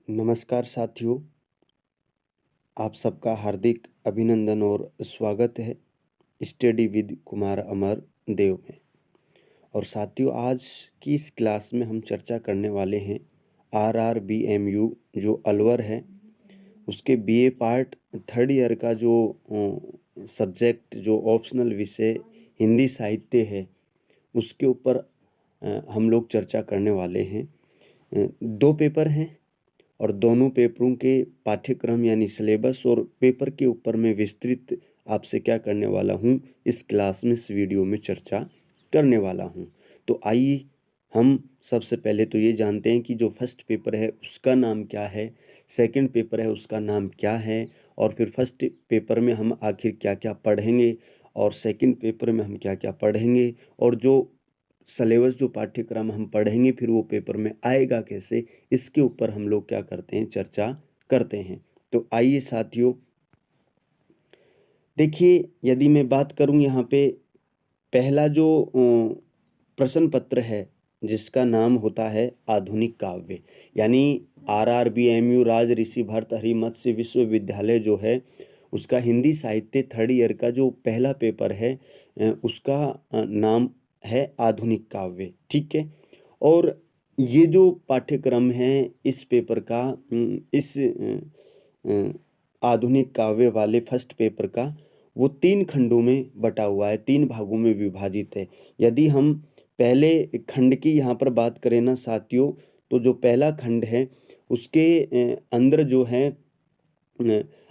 नमस्कार साथियों, आप सबका हार्दिक अभिनंदन और स्वागत है स्टडी विद कुमार अमर देव में। और साथियों, आज की इस क्लास में हम चर्चा करने वाले हैं RRBMU जो अलवर है उसके BA पार्ट थर्ड ईयर का जो सब्जेक्ट जो ऑप्शनल विषय हिंदी साहित्य है उसके ऊपर हम लोग चर्चा करने वाले हैं। दो पेपर हैं और दोनों पेपरों के पाठ्यक्रम यानी सिलेबस और पेपर के ऊपर मैं विस्तृत आपसे क्या करने वाला हूँ इस क्लास में, इस वीडियो में चर्चा करने वाला हूँ। तो आइए हम सबसे पहले तो ये जानते हैं कि जो फर्स्ट पेपर है उसका नाम क्या है, सेकंड पेपर है उसका नाम क्या है, और फिर फर्स्ट पेपर में हम आखिर क्या क्या पढ़ेंगे और सेकंड पेपर में हम क्या क्या पढ़ेंगे, और जो सिलेबस जो पाठ्यक्रम हम पढ़ेंगे फिर वो पेपर में आएगा कैसे, इसके ऊपर हम लोग क्या करते हैं, चर्चा करते हैं। तो आइए साथियों, देखिए यदि मैं बात करूं यहाँ पे पहला जो प्रश्न पत्र है जिसका नाम होता है आधुनिक काव्य, यानी RRBMU राज ऋषि भरत हरिमत्स्य विश्वविद्यालय जो है उसका हिंदी साहित्य थर्ड ईयर का जो पहला पेपर है उसका नाम है आधुनिक काव्य। ठीक है। और ये जो पाठ्यक्रम है इस पेपर का, इस आधुनिक काव्य वाले फर्स्ट पेपर का, वो 3 खंडों में बटा हुआ है, 3 भागों में विभाजित है। यदि हम पहले खंड की यहाँ पर बात करें ना साथियों, तो जो पहला खंड है उसके अंदर जो है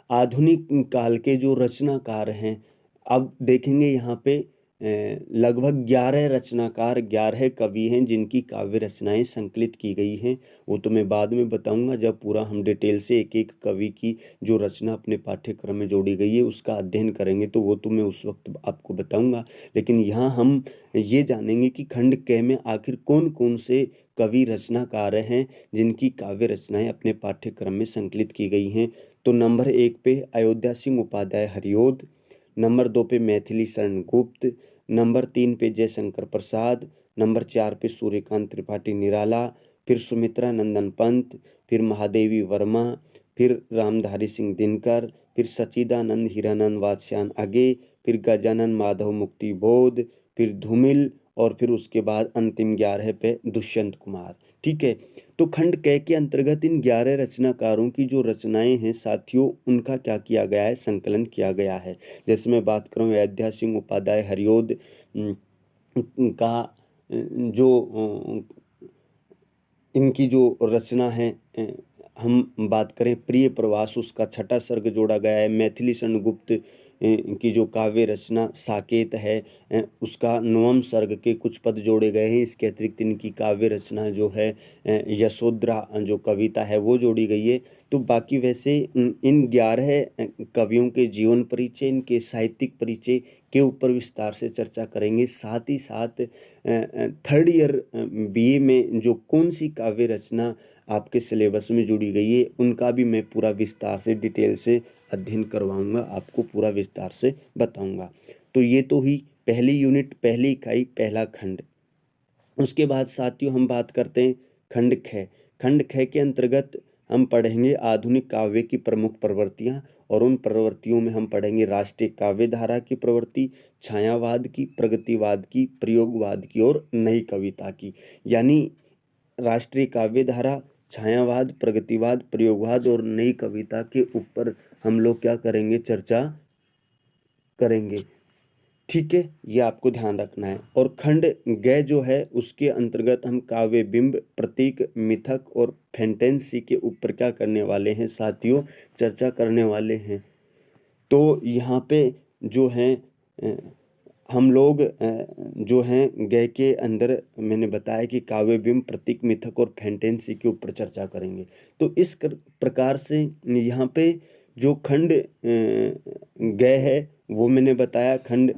आधुनिक काल के जो रचनाकार हैं, अब देखेंगे यहाँ पे लगभग 11 रचनाकार, 11 कवि हैं जिनकी काव्य रचनाएं संकलित की गई हैं। वो तो मैं बाद में बताऊंगा जब पूरा हम डिटेल से एक एक कवि की जो रचना अपने पाठ्यक्रम में जोड़ी गई है उसका अध्ययन करेंगे, तो वो तो मैं उस वक्त आपको बताऊंगा। लेकिन यहाँ हम ये जानेंगे कि खंड क में आखिर कौन कौन से कवि रचनाकार हैं जिनकी काव्य रचनाएं अपने पाठ्यक्रम में संकलित की गई हैं। तो नंबर 1 पे अयोध्या सिंह उपाध्याय हरिओद, नंबर 2 पे मैथिली शरण गुप्त, नंबर 3 पे जयशंकर प्रसाद, नंबर 4 पे सूर्यकांत त्रिपाठी निराला, फिर सुमित्रा नंदन पंत, फिर महादेवी वर्मा, फिर रामधारी सिंह दिनकर, फिर सच्चिदानंद हीरानंद वात्स्यायन आगे, फिर गजानन माधव मुक्ति बोध, फिर धूमिल, और फिर उसके बाद अंतिम 11 पे दुष्यंत कुमार। ठीक है। तो खंड क के अंतर्गत इन 11 रचनाकारों की जो रचनाएं हैं साथियों, उनका क्या किया गया है, संकलन किया गया है। जैसे मैं बात करूं अयोध्या सिंह उपाध्याय हरिओद का जो इनकी जो रचना है, हम बात करें प्रिय प्रवास, उसका छठा सर्ग जोड़ा गया है। मैथिली शरण गुप्त की जो काव्य रचना साकेत है उसका 9वां सर्ग के कुछ पद जोड़े गए हैं। इसके अतिरिक्त इनकी काव्य रचना जो है यशोधरा जो कविता है वो जोड़ी गई है। तो बाकी वैसे इन 11 कवियों के जीवन परिचय, इनके साहित्यिक परिचय के ऊपर विस्तार से चर्चा करेंगे। साथ ही साथ थर्ड ईयर BA में जो कौन सी काव्य रचना आपके सिलेबस में जुड़ी गई है उनका भी मैं पूरा विस्तार से डिटेल से अध्ययन करवाऊंगा, आपको पूरा विस्तार से बताऊंगा। तो ये तो ही पहली यूनिट, पहली इकाई, पहला खंड। उसके बाद साथियों हम बात करते हैं खंड ख। खंड ख के अंतर्गत हम पढ़ेंगे आधुनिक काव्य की प्रमुख प्रवृत्तियां, और उन प्रवृत्तियों में हम पढ़ेंगे राष्ट्रीय काव्य धारा की प्रवृत्ति, छायावाद की, प्रगतिवाद की, प्रयोगवाद की और नई कविता की। यानी राष्ट्रीय काव्य धारा, छायावाद, प्रगतिवाद, प्रयोगवाद और नई कविता के ऊपर हम लोग क्या करेंगे, चर्चा करेंगे। ठीक है, ये आपको ध्यान रखना है। और खंड ग जो है उसके अंतर्गत हम काव्य बिंब, प्रतीक, मिथक और फैंटेसी के ऊपर क्या करने वाले हैं साथियों, चर्चा करने वाले हैं। तो यहाँ पे जो है हम लोग जो हैं ग के अंदर मैंने बताया कि काव्य बिंब, प्रतीक, मिथक और फैंटेसी के ऊपर चर्चा करेंगे। तो इस प्रकार से यहाँ पे जो खंड ग है वो मैंने बताया, खंड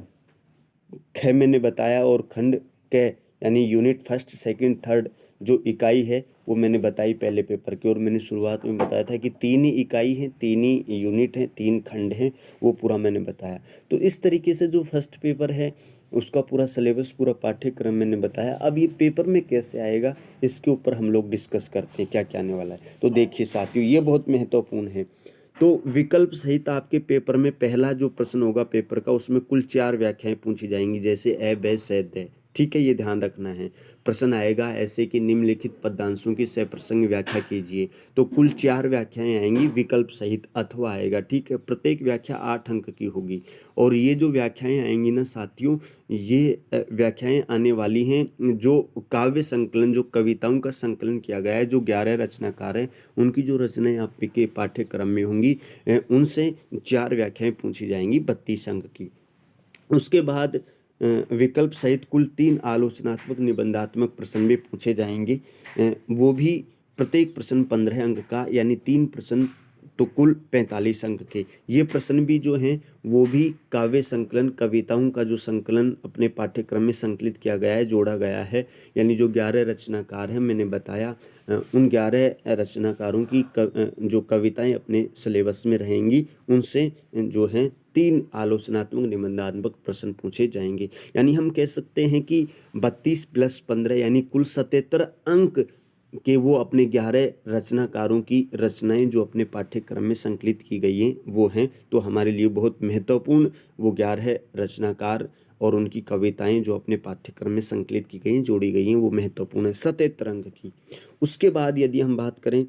ख मैंने बताया, और खंड क यानी यूनिट फर्स्ट, सेकंड, थर्ड जो इकाई है वो मैंने बताई पहले पेपर की, और मैंने शुरुआत में बताया था कि 3 ही इकाई हैं, 3 ही यूनिट हैं, 3 खंड हैं, वो पूरा मैंने बताया। तो इस तरीके से जो फर्स्ट पेपर है उसका पूरा सिलेबस, पूरा पाठ्यक्रम मैंने बताया। अब ये पेपर में कैसे आएगा इसके ऊपर हम लोग डिस्कस करते हैं, क्या क्या आने वाला है। तो देखिए साथियों, ये बहुत महत्वपूर्ण है। तो विकल्प सहित आपके पेपर में पहला जो प्रश्न होगा पेपर का, उसमें कुल 4 व्याख्याएं पूछी जाएंगी, जैसे ए बै से दै, ठीक है, ये ध्यान रखना है। प्रश्न आएगा ऐसे कि निम्नलिखित पदांशों की सप्रसंग व्याख्या कीजिए। तो कुल 4 व्याख्याएं आएंगी विकल्प सहित, अथवा आएगा, ठीक है। प्रत्येक व्याख्या 8 अंक की होगी। और ये जो व्याख्याएं आएंगी ना साथियों, ये व्याख्याएं आने वाली हैं जो काव्य संकलन, जो कविताओं का संकलन किया गया है, जो 11 रचनाकार हैं उनकी जो रचनाएं आपके पाठ्यक्रम में होंगी, उनसे 4 व्याख्याएं पूछी जाएंगी 32 अंक की। उसके बाद विकल्प सहित कुल 3 आलोचनात्मक निबंधात्मक प्रश्न भी पूछे जाएंगे, वो भी प्रत्येक प्रश्न 15 अंक का, यानी 3 प्रश्न तो कुल 45 अंक के। ये प्रश्न भी जो हैं वो भी काव्य संकलन, कविताओं का जो संकलन अपने पाठ्यक्रम में संकलित किया गया है, जोड़ा गया है, यानी जो 11 रचनाकार हैं मैंने बताया, उन 11 रचनाकारों की जो कविताएं अपने सिलेबस में रहेंगी, उनसे जो हैं 3 आलोचनात्मक निबंधात्मक प्रश्न पूछे जाएंगे। यानी हम कह सकते हैं कि 32 + 15 यानी कुल 77 अंक के वो अपने 11 रचनाकारों की रचनाएं जो अपने पाठ्यक्रम में संकलित की गई हैं वो हैं। तो हमारे लिए बहुत महत्वपूर्ण वो 11 रचनाकार और उनकी कविताएं जो अपने पाठ्यक्रम में संकलित की गई हैं, जोड़ी गई हैं, वो महत्वपूर्ण है 77 अंक की। उसके बाद यदि हम बात करें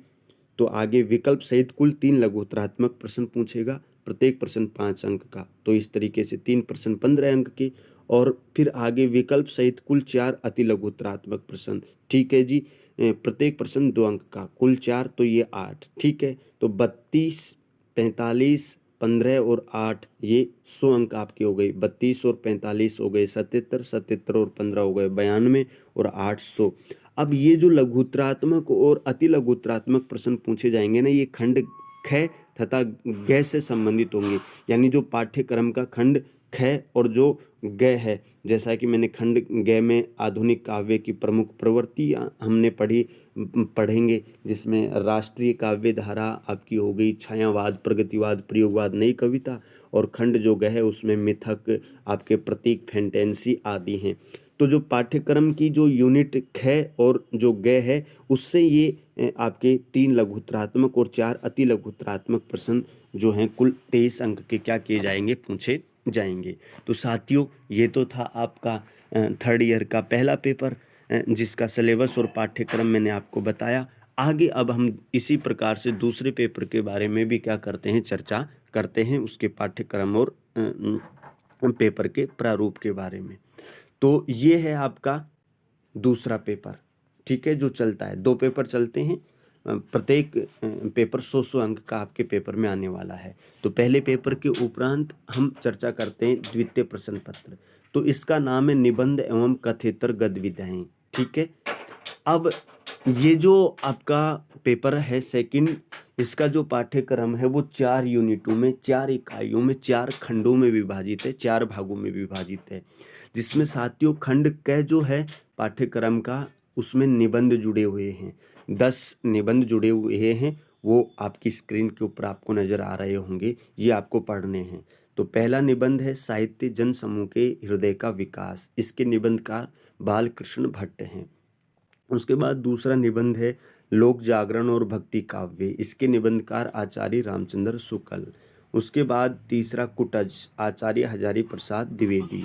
तो आगे विकल्प सहित कुल 3 लघुत्तरात्मक प्रश्न पूछेगा, प्रत्येक प्रश्न 5 अंक का। तो इस तरीके से 3 प्रश्न 15 अंक के, और फिर आगे विकल्प सहित कुल 4 अति लघुत्तरात्मक प्रश्न, ठीक है जी, प्रत्येक प्रश्न 2 अंक का, कुल 4 तो ये 8, ठीक है। तो 32, 45, 15 और 8 ये 100 अंक आपके हो गए। 32 और 45 हो गए 77, 77 और 15 हो गए 92 और 800। अब ये जो लघुत्तरात्मक और अति लघुत्तरात्मक प्रश्न पूछे जाएंगे ना, ये खंड ख तथा ग से संबंधित होंगे। यानी जो पाठ्यक्रम का खंड ख और जो ग है, जैसा कि मैंने खंड ग में आधुनिक काव्य की प्रमुख प्रवृत्ति हमने पढ़ेंगे, जिसमें राष्ट्रीय काव्य धारा आपकी हो गई, छायावाद, प्रगतिवाद, प्रयोगवाद, नई कविता, और खंड जो ग है उसमें मिथक, आपके प्रतीक, फैंटेंसी आदि हैं। तो जो पाठ्यक्रम की जो यूनिट ख और जो ग है, उससे ये आपके 3 लघुत्तरात्मक और 4 अति लघुत्तरात्मक प्रश्न जो हैं कुल 23 अंक के क्या किए जाएंगे, पूछे जाएंगे। तो साथियों, ये तो था आपका 3rd ईयर का पहला पेपर, जिसका सिलेबस और पाठ्यक्रम मैंने आपको बताया। आगे अब हम इसी प्रकार से दूसरे पेपर के बारे में भी क्या करते हैं, चर्चा करते हैं, उसके पाठ्यक्रम और पेपर के प्रारूप के बारे में। तो ये है आपका दूसरा पेपर, ठीक है, जो चलता है। 2 पेपर चलते हैं, प्रत्येक पेपर 100 अंक का आपके पेपर में आने वाला है। तो पहले पेपर के उपरांत हम चर्चा करते हैं द्वितीय प्रश्न पत्र। तो इसका नाम है निबंध एवं कथेतर गद्यविधाएं, ठीक है। अब ये जो आपका पेपर है सेकंड, इसका जो पाठ्यक्रम है वो 4 यूनिटों में, 4 इकाइयों में, 4 खंडों में विभाजित है, 4 भागों में विभाजित है। जिसमें साथियों खंड क जो है पाठ्यक्रम का, उसमें निबंध जुड़े हुए हैं, 10 निबंध जुड़े हुए हैं, वो आपकी स्क्रीन के ऊपर आपको नजर आ रहे होंगे, ये आपको पढ़ने हैं। तो पहला निबंध है साहित्य जन समूह के हृदय का विकास, इसके निबंधकार बालकृष्ण भट्ट हैं। उसके बाद दूसरा निबंध है लोक जागरण और भक्ति काव्य, इसके निबंधकार आचार्य रामचंद्र शुक्ल। उसके बाद तीसरा कुटज, आचार्य हजारी प्रसाद द्विवेदी।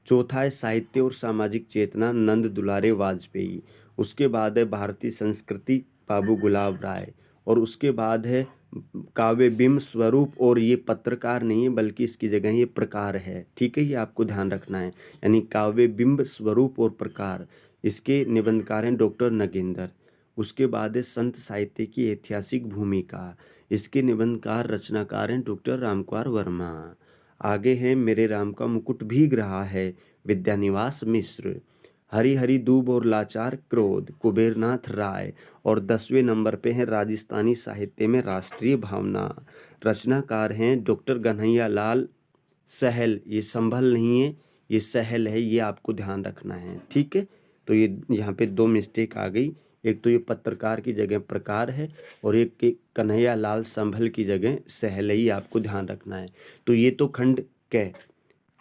चौथा है साहित्य और सामाजिक चेतना, नंद दुलारे वाजपेयी। उसके बाद है भारतीय संस्कृति, बाबू गुलाब राय। और उसके बाद है काव्य बिंब स्वरूप, और ये पत्रकार नहीं है बल्कि इसकी जगह ये प्रकार है, ठीक है, ये आपको ध्यान रखना है। यानी काव्य बिंब स्वरूप और प्रकार, इसके निबंधकार हैं डॉक्टर नगेंद्र। उसके बाद है संत साहित्य की ऐतिहासिक भूमिका, इसके निबंधकार रचनाकार हैं डॉक्टर रामकुमार वर्मा। आगे हैं मेरे राम का मुकुट भीग रहा है, विद्यानिवास मिश्र। हरी हरी दूब और लाचार क्रोध, कुबेरनाथ राय। और 10वें नंबर पे हैं राजस्थानी साहित्य में राष्ट्रीय भावना, रचनाकार हैं डॉक्टर कन्हैया लाल सहल। ये संभल नहीं है, ये सहल है, ये आपको ध्यान रखना है, ठीक है। तो ये यहाँ पे 2 मिस्टेक आ गई, एक तो ये पत्रकार की जगह प्रकार है और एक कन्हैया लाल संभल की जगह सहलई, आपको ध्यान रखना है। तो ये तो खंड क।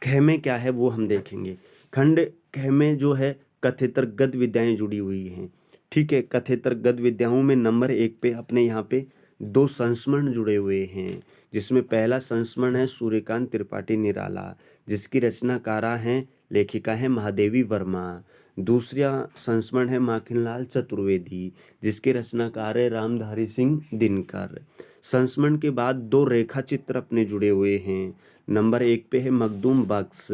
ख में क्या है वो हम देखेंगे। खंड ख में जो है कथेतर गद्य विद्याएं जुड़ी हुई हैं। ठीक है, कथेतर गद्य विद्याओं में नंबर 1 पे अपने यहाँ पे 2 संस्मरण जुड़े हुए हैं, जिसमें पहला संस्मरण है सूर्यकांत त्रिपाठी निराला, जिसकी रचनाकारा हैं लेखिका है महादेवी वर्मा। दूसरा संस्मरण है माखनलाल चतुर्वेदी, जिसके रचनाकार है रामधारी सिंह दिनकर। संस्मरण के बाद 2 रेखा चित्र अपने जुड़े हुए हैं। नंबर 1 पे है मखदूम बख्श,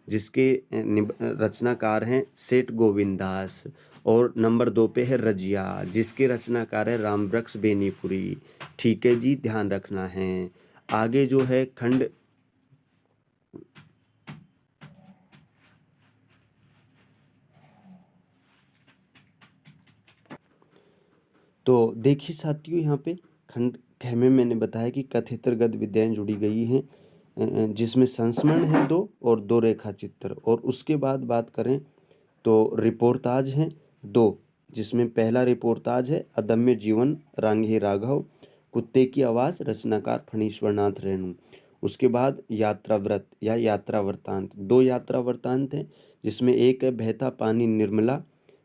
जिसके रचनाकार हैं सेठ गोविंद दास, और नंबर 2 पे है रजिया, जिसके रचनाकार है रामवृक्ष बेनीपुरी। ठीक है जी, ध्यान रखना है। आगे जो है खंड तो देखिए साथियों, यहाँ पे खंड ख में मैंने बताया कि कथेतर गद्य विद्याएं जुड़ी गई हैं, जिसमें संस्मरण है 2 और 2 रेखा चित्र। और उसके बाद बात करें तो रिपोर्टाज हैं 2, जिसमें पहला रिपोर्टाज है अदम्य जीवन रांगी राघव, कुत्ते की आवाज़, रचनाकार फणीश्वर नाथ रेणु। उसके बाद यात्रा व्रत या यात्रा वृत्तांत, 2 यात्रा वृत्तांत हैं, जिसमें एक है बहता पानी निर्मला,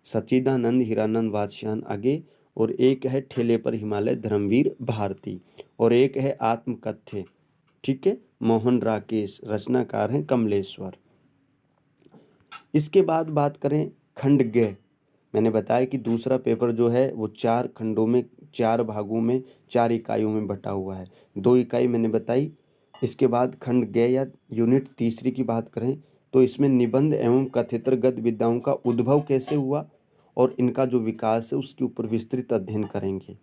सच्चिदानंद हीरानंद वात्स्यायन आगे, और एक है ठेले पर हिमालय धर्मवीर भारती, और एक है आत्मकथ्य। ठीक है, मोहन राकेश, रचनाकार हैं कमलेश्वर। इसके बाद बात करें खंड ग। मैंने बताया कि दूसरा पेपर जो है वो 4 खंडों में, 4 भागों में, 4 इकाइयों में बटा हुआ है। 2 इकाई मैंने बताई। इसके बाद खंड ग या यूनिट तीसरी की बात करें तो इसमें निबंध एवं कथेतर गद्य विद्याओं का उद्भव कैसे हुआ और इनका जो विकास है उसके ऊपर विस्तृत अध्ययन करेंगे,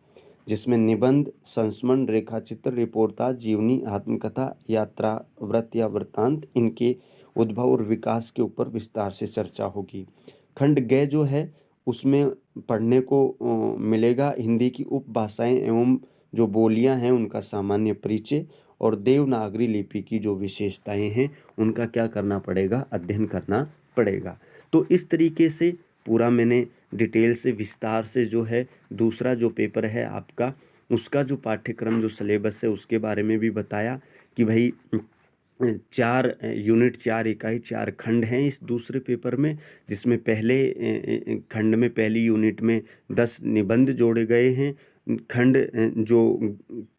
जिसमें निबंध, संस्मरण, रेखाचित्र, रिपोर्टाज, जीवनी, आत्मकथा, यात्रा व्रत या वृत्तांत, इनके उद्भव और विकास के ऊपर विस्तार से चर्चा होगी। खंड ग जो है उसमें पढ़ने को मिलेगा हिंदी की उपभाषाएं एवं जो बोलियां हैं उनका सामान्य परिचय, और देवनागरी लिपि की जो विशेषताएं हैं उनका क्या करना पड़ेगा, अध्ययन करना पड़ेगा। तो इस तरीके से पूरा मैंने डिटेल से विस्तार से जो है दूसरा जो पेपर है आपका, उसका जो पाठ्यक्रम जो सिलेबस है उसके बारे में भी बताया कि भाई 4 यूनिट, 4 इकाई, 4 खंड हैं इस दूसरे पेपर में, जिसमें पहले खंड में पहली यूनिट में 10 निबंध जोड़े गए हैं। खंड जो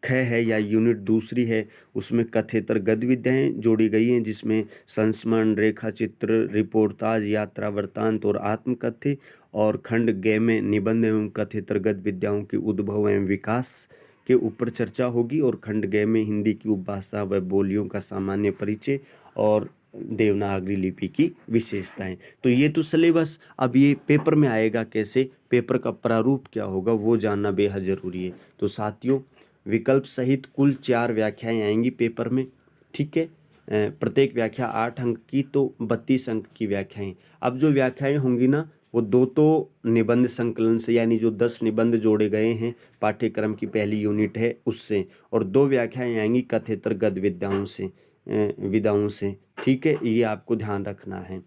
ख है या यूनिट दूसरी है उसमें कथेतर गद्य विद्याएं जोड़ी गई हैं, जिसमें संस्मरण, रेखाचित्र, रिपोर्टाज, यात्रा वृत्तांत और आत्मकथ्य। और खंड ग में निबंध एवं कथेतर गद्य विद्याओं के उद्भव एवं विकास के ऊपर चर्चा होगी, और खंड ग में हिंदी की उपभाषा व बोलियों का सामान्य परिचय और देवनागरी लिपि की विशेषताएं। तो ये तो सिलेबस। अब ये पेपर में आएगा कैसे, पेपर का प्रारूप क्या होगा वो जानना बेहद ज़रूरी है। तो साथियों, विकल्प सहित कुल 4 व्याख्याएं आएंगी पेपर में। ठीक है, प्रत्येक व्याख्या 8 अंक की, तो 32 अंक की व्याख्याएं। अब जो व्याख्याएं होंगी ना वो 2 तो निबंध संकलन से, यानी जो 10 निबंध जोड़े गए हैं पाठ्यक्रम की पहली यूनिट है उससे, और 2 व्याख्याएं आएंगी कथेतर गद्य विधाओं से। ठीक है, ये आपको ध्यान रखना है।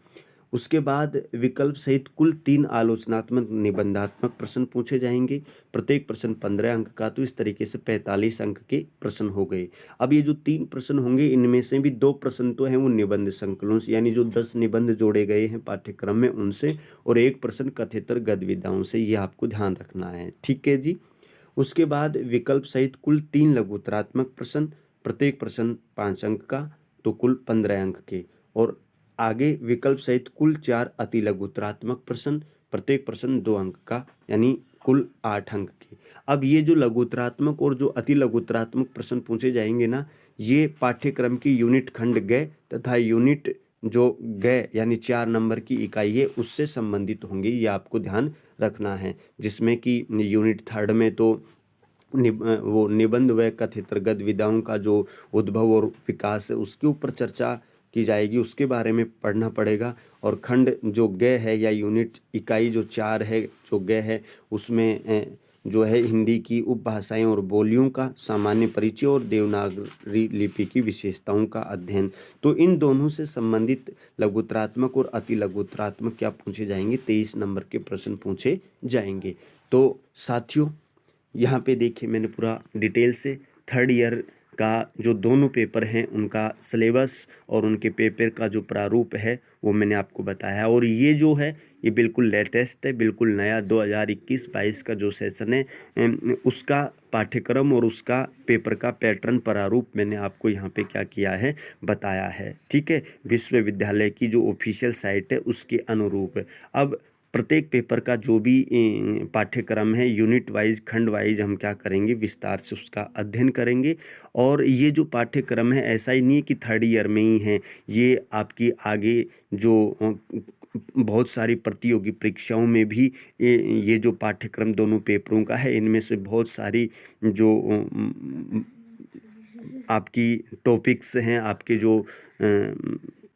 उसके बाद विकल्प सहित कुल 3 आलोचनात्मक निबंधात्मक प्रश्न पूछे जाएंगे, प्रत्येक प्रश्न 15 अंक का, तो इस तरीके से 45 अंक के प्रश्न हो गए। अब ये जो 3 प्रश्न होंगे इनमें से भी 2 प्रश्न तो हैं वो निबंध संकलन से, यानी जो 10 निबंध जोड़े गए हैं पाठ्यक्रम में उनसे, और 1 प्रश्न कथेतर गद्य विधाओं से, ये आपको ध्यान रखना है। ठीक है जी। उसके बाद विकल्प सहित कुल 3 लघुत्तरात्मक प्रश्न, प्रत्येक प्रश्न 5 अंक का, तो कुल 15 अंक के। और आगे विकल्प सहित कुल 4 अति लघुत्तरात्मक प्रश्न, प्रत्येक प्रश्न 2 अंक का, यानी कुल 8 अंक के। अब ये जो लघुत्तरात्मक और जो अति लघुत्तरात्मक प्रश्न पूछे जाएंगे ना, ये पाठ्यक्रम की यूनिट खंड ग तथा यूनिट जो ग यानी 4 नंबर की इकाई है उससे संबंधित होंगे, ये आपको ध्यान रखना है। जिसमें कि यूनिट 3 में तो वो निबंध व कथेतर गद्य विधाओं का जो उद्भव और विकास है उसके ऊपर चर्चा की जाएगी, उसके बारे में पढ़ना पड़ेगा। और खंड जो ग है या यूनिट इकाई जो 4 है जो ग है उसमें जो है हिंदी की उपभाषाएं और बोलियों का सामान्य परिचय और देवनागरी लिपि की विशेषताओं का अध्ययन। तो इन दोनों से संबंधित लघुत्तरात्मक और अति लघुत्तरात्मक क्या पूछे जाएंगे, 23 नंबर के प्रश्न पूछे जाएंगे। तो साथियों यहाँ पे देखिए मैंने पूरा डिटेल से थर्ड ईयर का जो दोनों पेपर हैं उनका सिलेबस और उनके पेपर का जो प्रारूप है वो मैंने आपको बताया। और ये जो है ये बिल्कुल लेटेस्ट है, बिल्कुल नया 2021-22 का जो सेशन है उसका पाठ्यक्रम और उसका पेपर का पैटर्न प्रारूप मैंने आपको यहाँ पे क्या किया है, बताया है। ठीक है, विश्वविद्यालय की जो ऑफिशियल साइट है उसके अनुरूप। अब प्रत्येक पेपर का जो भी पाठ्यक्रम है यूनिट वाइज खंड वाइज हम क्या करेंगे, विस्तार से उसका अध्ययन करेंगे। और ये जो पाठ्यक्रम है ऐसा ही नहीं है कि थर्ड ईयर में ही है, ये आपकी आगे जो बहुत सारी प्रतियोगी परीक्षाओं में भी ये जो पाठ्यक्रम दोनों पेपरों का है इनमें से बहुत सारी जो आपकी टॉपिक्स हैं, आपके जो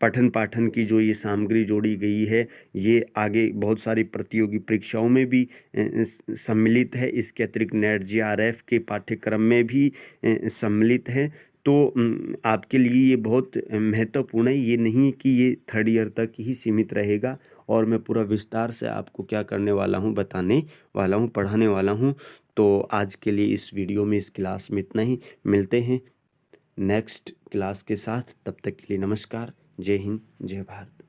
पठन पाठन की जो ये सामग्री जोड़ी गई है ये आगे बहुत सारी प्रतियोगी परीक्षाओं में भी सम्मिलित है। इसके अतिरिक्त नेट JRF के पाठ्यक्रम में भी सम्मिलित है। तो आपके लिए ये बहुत महत्वपूर्ण है, ये नहीं कि ये थर्ड ईयर तक ही सीमित रहेगा। और मैं पूरा विस्तार से आपको क्या करने वाला हूँ, बताने वाला हूँ, पढ़ाने वाला हूँ। तो आज के लिए इस वीडियो में, इस क्लास में इतना ही। मिलते हैं नेक्स्ट क्लास के साथ, तब तक के लिए नमस्कार। जय हिंद, जय भारत।